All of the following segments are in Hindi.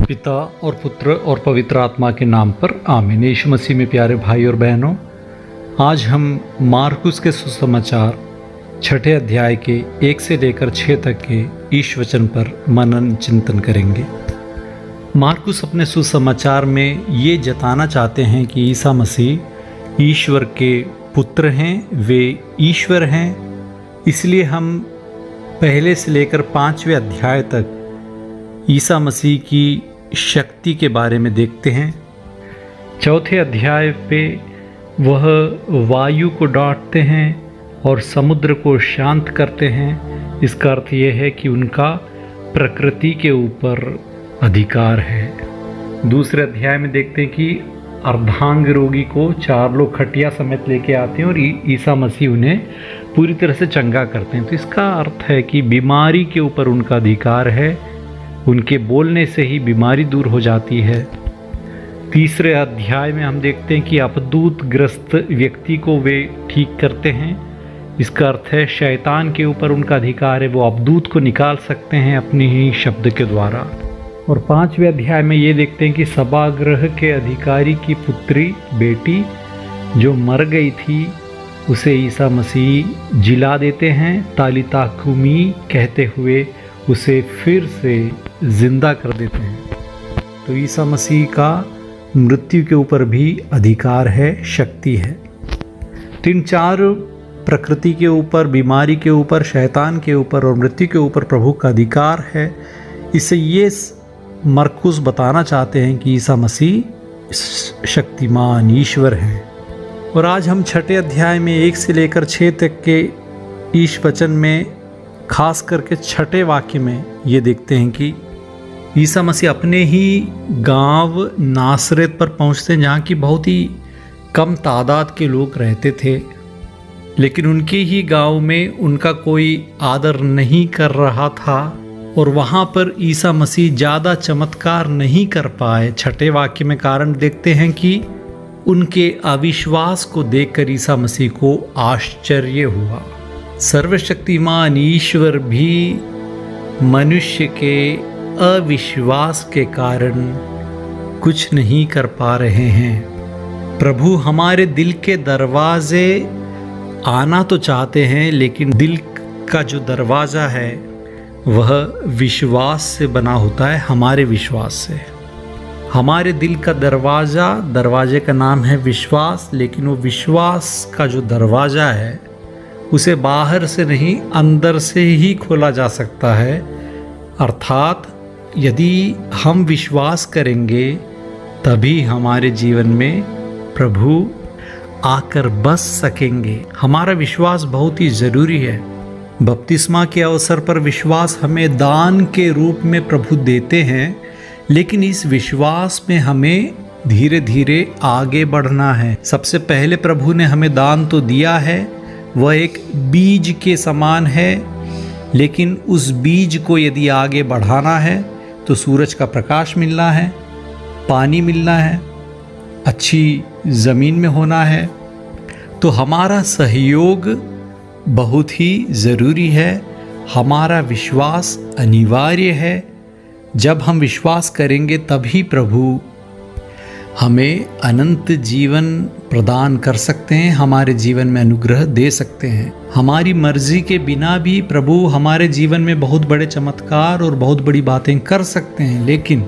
पिता और पुत्र और पवित्र आत्मा के नाम पर आमीन। यीशु मसीह में प्यारे भाई और बहनों, आज हम मार्कुस के सुसमाचार 6 अध्याय के 1 से लेकर 6 तक के ईश वचन पर मनन चिंतन करेंगे। मार्कुस अपने सुसमाचार में ये जताना चाहते हैं कि ईसा मसीह ईश्वर के पुत्र हैं, वे ईश्वर हैं। इसलिए हम पहले से लेकर 5वें अध्याय तक ईसा मसीह की शक्ति के बारे में देखते हैं। 4थे अध्याय पे वह वायु को डांटते हैं और समुद्र को शांत करते हैं। इसका अर्थ यह है कि उनका प्रकृति के ऊपर अधिकार है। दूसरे अध्याय में देखते हैं कि अर्धांग रोगी को 4 लोग खटिया समेत लेके आते हैं और ईसा मसीह उन्हें पूरी तरह से चंगा करते हैं। तो इसका अर्थ है कि बीमारी के ऊपर उनका अधिकार है, उनके बोलने से ही बीमारी दूर हो जाती है। तीसरे अध्याय में हम देखते हैं कि अपदूत ग्रस्त व्यक्ति को वे ठीक करते हैं। इसका अर्थ है शैतान के ऊपर उनका अधिकार है, वो अपदूत को निकाल सकते हैं अपने ही शब्द के द्वारा। और 5वें अध्याय में ये देखते हैं कि सभागृह के अधिकारी की पुत्री बेटी जो मर गई थी उसे ईसा मसीह जिला देते हैं, तालिता कुमी कहते हुए उसे फिर से जिंदा कर देते हैं। तो ईसा मसीह का मृत्यु के ऊपर भी अधिकार है, शक्ति है। 3-4 प्रकृति के ऊपर, बीमारी के ऊपर, शैतान के ऊपर और मृत्यु के ऊपर प्रभु का अधिकार है। इससे ये मरकुस बताना चाहते हैं कि ईसा मसीह शक्तिमान ईश्वर हैं। और आज हम 6 अध्याय में 1 से लेकर 6 तक के ईश वचन में खास करके 6 वाक्य में ये देखते हैं कि ईसा मसीह अपने ही गांव नासरत पर पहुंचते हैं, जहाँ की बहुत ही कम तादाद के लोग रहते थे, लेकिन उनके ही गांव में उनका कोई आदर नहीं कर रहा था और वहाँ पर ईसा मसीह ज़्यादा चमत्कार नहीं कर पाए। 6 वाक्य में कारण देखते हैं कि उनके अविश्वास को देखकर ईसा मसीह को आश्चर्य हुआ। सर्वशक्तिमान ईश्वर भी मनुष्य के अविश्वास के कारण कुछ नहीं कर पा रहे हैं। प्रभु हमारे दिल के दरवाजे आना तो चाहते हैं, लेकिन दिल का जो दरवाज़ा है वह विश्वास से बना होता है, हमारे विश्वास से। हमारे दिल का दरवाजे का नाम है विश्वास, लेकिन वो विश्वास का जो दरवाज़ा है उसे बाहर से नहीं अंदर से ही खोला जा सकता है। अर्थात यदि हम विश्वास करेंगे तभी हमारे जीवन में प्रभु आकर बस सकेंगे। हमारा विश्वास बहुत ही ज़रूरी है। बपतिस्मा के अवसर पर विश्वास हमें दान के रूप में प्रभु देते हैं, लेकिन इस विश्वास में हमें धीरे धीरे आगे बढ़ना है। सबसे पहले प्रभु ने हमें दान तो दिया है, वह एक बीज के समान है, लेकिन उस बीज को यदि आगे बढ़ाना है तो सूरज का प्रकाश मिलना है, पानी मिलना है, अच्छी ज़मीन में होना है। तो हमारा सहयोग बहुत ही ज़रूरी है, हमारा विश्वास अनिवार्य है। जब हम विश्वास करेंगे तभी प्रभु हमें अनंत जीवन प्रदान कर सकते हैं, हमारे जीवन में अनुग्रह दे सकते हैं। हमारी मर्जी के बिना भी प्रभु हमारे जीवन में बहुत बड़े चमत्कार और बहुत बड़ी बातें कर सकते हैं, लेकिन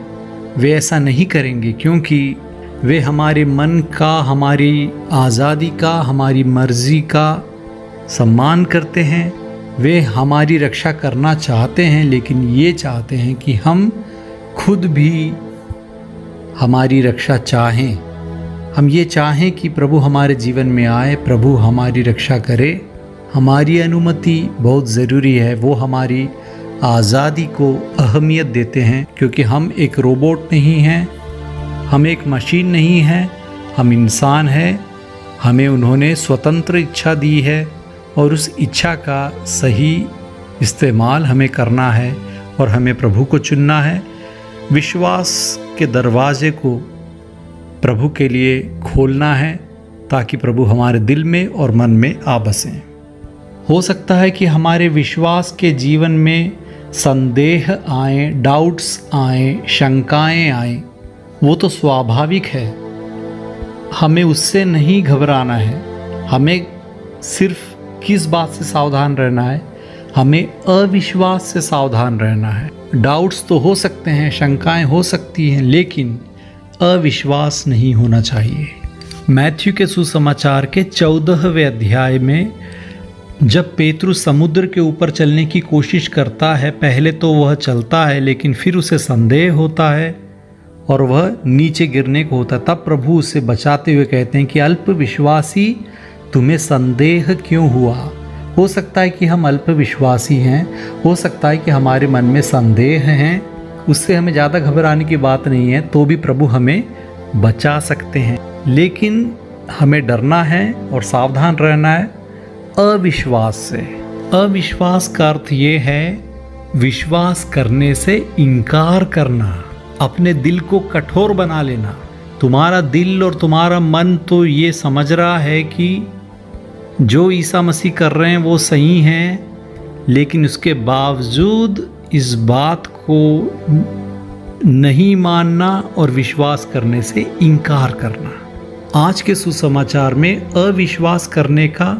वे ऐसा नहीं करेंगे क्योंकि वे हमारे मन का, हमारी आज़ादी का, हमारी मर्जी का सम्मान करते हैं। वे हमारी रक्षा करना चाहते हैं, लेकिन ये चाहते हैं कि हम खुद भी हमारी रक्षा चाहें। हम ये चाहें कि प्रभु हमारे जीवन में आए, प्रभु हमारी रक्षा करे। हमारी अनुमति बहुत ज़रूरी है। वो हमारी आज़ादी को अहमियत देते हैं, क्योंकि हम एक रोबोट नहीं हैं, हम एक मशीन नहीं हैं, हम इंसान हैं। हमें उन्होंने स्वतंत्र इच्छा दी है और उस इच्छा का सही इस्तेमाल हमें करना है और हमें प्रभु को चुनना है। विश्वास के दरवाजे को प्रभु के लिए खोलना है ताकि प्रभु हमारे दिल में और मन में आ बसें। हो सकता है कि हमारे विश्वास के जीवन में संदेह आए, डाउट्स आए, शंकाएं आए, वो तो स्वाभाविक है। हमें उससे नहीं घबराना है। हमें सिर्फ किस बात से सावधान रहना है? हमें अविश्वास से सावधान रहना है। डाउट्स तो हो सकते हैं, शंकाएं हो सकती हैं, लेकिन अविश्वास नहीं होना चाहिए। मैथ्यू के सुसमाचार के 14वें अध्याय में जब पेतरुस समुद्र के ऊपर चलने की कोशिश करता है, पहले तो वह चलता है, लेकिन फिर उसे संदेह होता है और वह नीचे गिरने को होता है। तब प्रभु उसे बचाते हुए कहते हैं कि अल्प विश्वासी, तुम्हें संदेह क्यों हुआ? हो सकता है कि हम अल्प विश्वासी हैं, हो सकता है कि हमारे मन में संदेह हैं, उससे हमें ज़्यादा घबराने की बात नहीं है, तो भी प्रभु हमें बचा सकते हैं। लेकिन हमें डरना है और सावधान रहना है अविश्वास से। अविश्वास का अर्थ ये है विश्वास करने से इनकार करना, अपने दिल को कठोर बना लेना। तुम्हारा दिल और तुम्हारा मन तो ये समझ रहा है कि जो ईसा मसीह कर रहे हैं वो सही हैं, लेकिन उसके बावजूद इस बात को नहीं मानना और विश्वास करने से इनकार करना। आज के सुसमाचार में अविश्वास करने का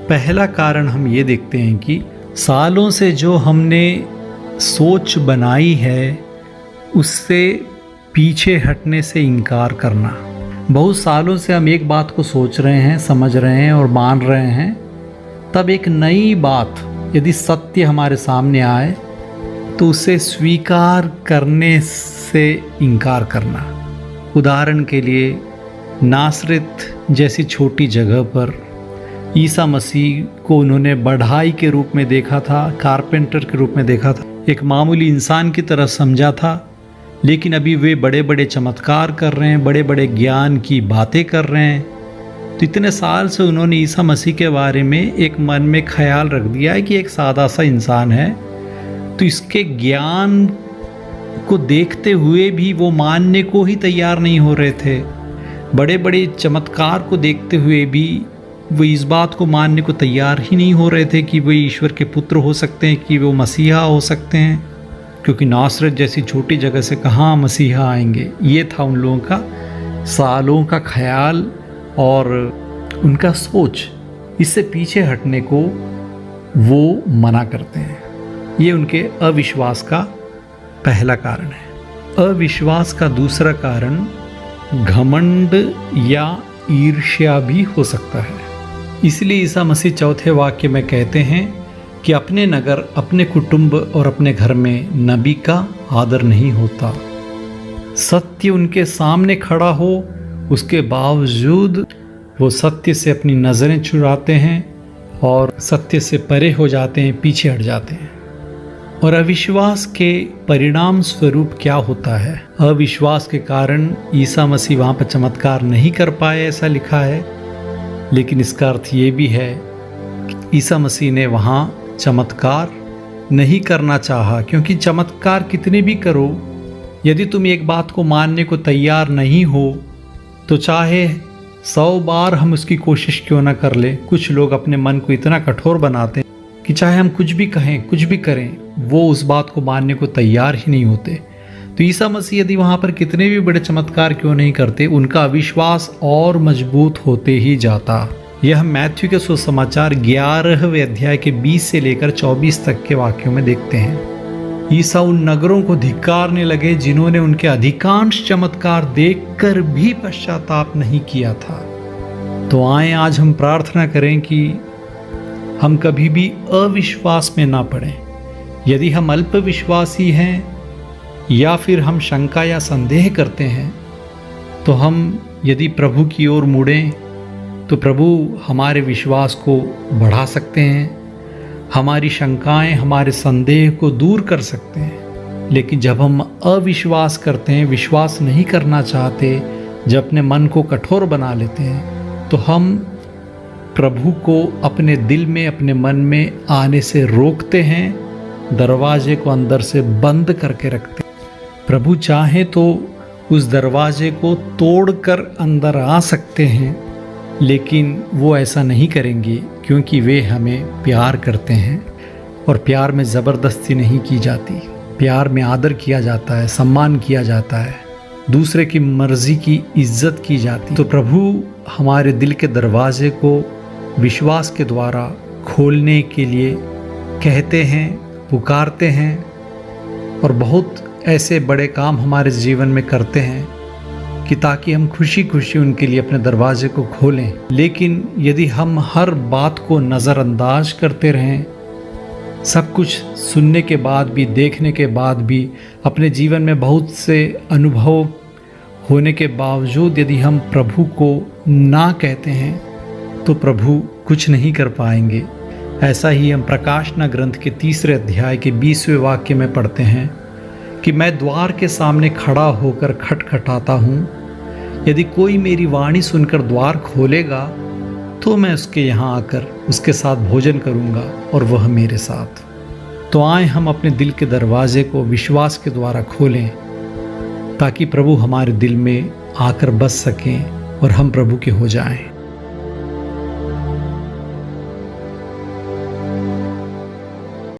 पहला कारण हम ये देखते हैं कि सालों से जो हमने सोच बनाई है उससे पीछे हटने से इनकार करना। बहुत सालों से हम एक बात को सोच रहे हैं, समझ रहे हैं और मान रहे हैं, तब एक नई बात यदि सत्य हमारे सामने आए तो उसे स्वीकार करने से इनकार करना। उदाहरण के लिए नासरत जैसी छोटी जगह पर ईसा मसीह को उन्होंने बढ़ाई के रूप में देखा था, कारपेंटर के रूप में देखा था, एक मामूली इंसान की तरह समझा था, लेकिन अभी वे बड़े बड़े चमत्कार कर रहे हैं, बड़े बड़े ज्ञान की बातें कर रहे हैं। तो इतने साल से उन्होंने ईसा मसीह के बारे में एक मन में ख्याल रख दिया है कि एक सादा सा इंसान है, तो इसके ज्ञान को देखते हुए भी वो मानने को ही तैयार नहीं हो रहे थे। बड़े बड़े चमत्कार को देखते हुए भी वो इस बात को मानने को तैयार ही नहीं हो रहे थे कि वे ईश्वर के पुत्र हो सकते हैं, कि वो मसीहा हो सकते हैं, क्योंकि नासरत जैसी छोटी जगह से कहाँ मसीहा आएंगे। ये था उन लोगों का सालों का ख्याल और उनका सोच। इससे पीछे हटने को वो मना करते हैं। ये उनके अविश्वास का पहला कारण है। अविश्वास का दूसरा कारण घमंड या ईर्ष्या भी हो सकता है। इसलिए ईसा मसीह चौथे वाक्य में कहते हैं कि अपने नगर, अपने कुटुंब और अपने घर में नबी का आदर नहीं होता। सत्य उनके सामने खड़ा हो, उसके बावजूद वो सत्य से अपनी नज़रें चुराते हैं और सत्य से परे हो जाते हैं, पीछे हट जाते हैं। और अविश्वास के परिणाम स्वरूप क्या होता है? अविश्वास के कारण ईसा मसीह वहाँ पर चमत्कार नहीं कर पाए, ऐसा लिखा है, लेकिन इसका अर्थ ये भी है कि ईसा मसीह ने वहाँ चमत्कार नहीं करना चाहा, क्योंकि चमत्कार कितने भी करो, यदि तुम एक बात को मानने को तैयार नहीं हो तो चाहे 100 बार हम उसकी कोशिश क्यों ना कर ले। कुछ लोग अपने मन को इतना कठोर बनाते हैं कि चाहे हम कुछ भी कहें, कुछ भी करें, वो उस बात को मानने को तैयार ही नहीं होते। तो ईसा मसीह यदि वहाँ पर कितने भी बड़े चमत्कार क्यों नहीं करते, उनका अविश्वास और मजबूत होते ही जाता। यह मैथ्यू के सुसमाचार 11वें अध्याय के 20 से लेकर 24 तक के वाक्यों में देखते हैं। ईसा उन नगरों को धिक्कारने लगे जिन्होंने उनके अधिकांश चमत्कार देखकर भी पश्चाताप नहीं किया था। तो आए आज हम प्रार्थना करें कि हम कभी भी अविश्वास में ना पड़ें। यदि हम अल्प विश्वासी हैं या फिर हम शंका या संदेह करते हैं, तो हम यदि प्रभु की ओर मुड़ें तो प्रभु हमारे विश्वास को बढ़ा सकते हैं, हमारी शंकाएं, हमारे संदेह को दूर कर सकते हैं। लेकिन जब हम अविश्वास करते हैं, विश्वास नहीं करना चाहते, जब अपने मन को कठोर बना लेते हैं, तो हम प्रभु को अपने दिल में, अपने मन में आने से रोकते हैं, दरवाजे को अंदर से बंद करके रखते हैं। प्रभु चाहे तो उस दरवाजे को तोड़कर अंदर आ सकते हैं, लेकिन वो ऐसा नहीं करेंगे क्योंकि वे हमें प्यार करते हैं। और प्यार में ज़बरदस्ती नहीं की जाती। प्यार में आदर किया जाता है, सम्मान किया जाता है, दूसरे की मर्जी की इज्जत की जाती। तो प्रभु हमारे दिल के दरवाजे को विश्वास के द्वारा खोलने के लिए कहते हैं, पुकारते हैं और बहुत ऐसे बड़े काम हमारे जीवन में करते हैं कि ताकि हम खुशी खुशी उनके लिए अपने दरवाजे को खोलें। लेकिन यदि हम हर बात को नज़रअंदाज करते रहें, सब कुछ सुनने के बाद भी, देखने के बाद भी, अपने जीवन में बहुत से अनुभव होने के बावजूद यदि हम प्रभु को ना कहते हैं तो प्रभु कुछ नहीं कर पाएंगे। ऐसा ही हम प्रकाशना ग्रंथ के 3 अध्याय के 20वें वाक्य में पढ़ते हैं कि मैं द्वार के सामने खड़ा होकर खटखटाता हूँ, यदि कोई मेरी वाणी सुनकर द्वार खोलेगा तो मैं उसके यहाँ आकर उसके साथ भोजन करूँगा और वह मेरे साथ। तो आए हम अपने दिल के दरवाजे को विश्वास के द्वारा खोलें ताकि प्रभु हमारे दिल में आकर बस सकें और हम प्रभु के हो जाएं।